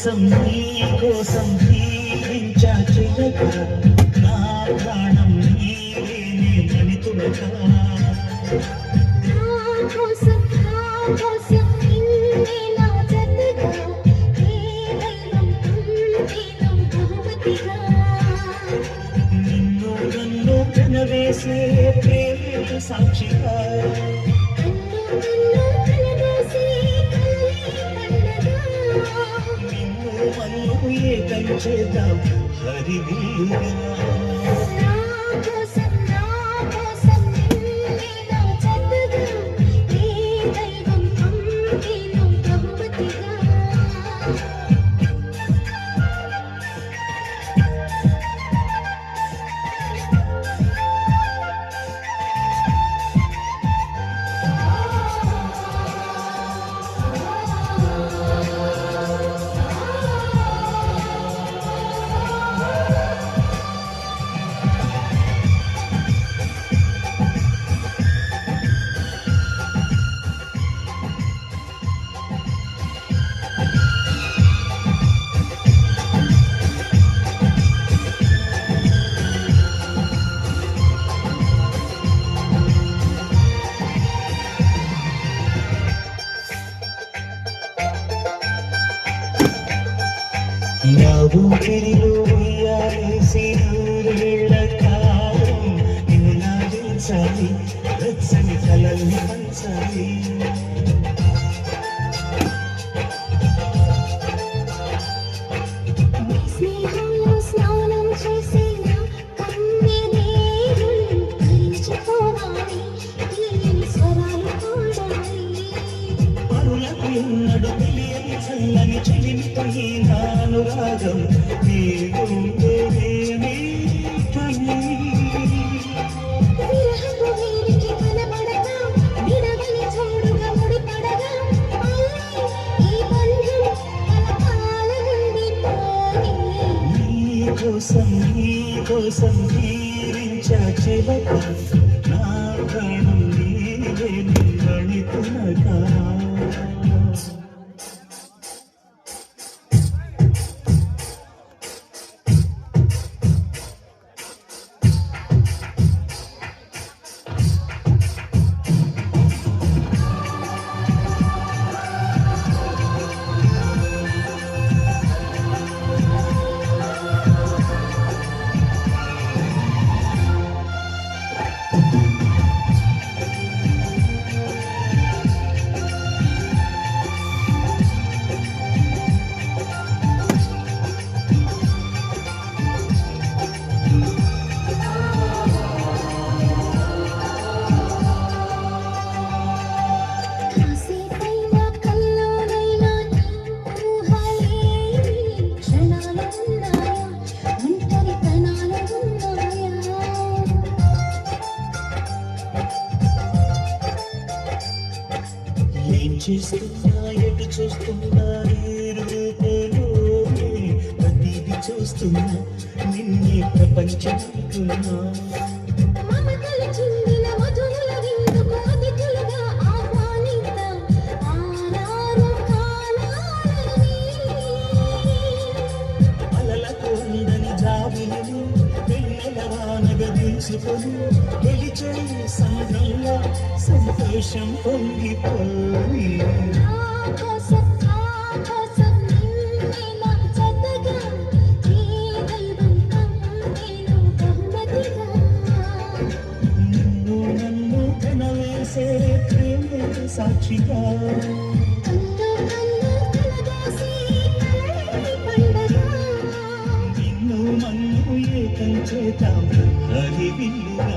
కోసం జీవించా చిలక నా ప్రాణం నీవేనే మణితులక నిన్ను నన్ను కనవేసే ప్రేమ సాక్షిగా ఏకం చేద్దాం హరివిల్లుగా నా ఊపిరిలో ఉయ్యాలేసి నూరేళ్ల కాలం నిన్ను నాదించాలి వెచ్చని కలల్ని పంచాలి పరులకు ఎన్నడు తెలియని చల్లని చెలిమితో ఈ అనురాగం నీవుంటేనే పని నీకోసం జీవించా చిలక నా ప్రాణం నీవే మణితులక చేస్తున్నా ఎటు చూస్తున్నా రూపంలోనే ప్రతిది చూస్తున్నా నిన్నే ప్రపంచమంటున్నా అలలకు అందని జాబిలిని వెన్నెలవానగా దించుకొని గెలిచే సంద్రంలో సంతోషం పొంగిపోయి నిన్ను నన్ను కనవేసే ప్రేమ సాక్షిగా నిన్ను మన్ను ఏకం చేద్దాం హరివిల్లుగా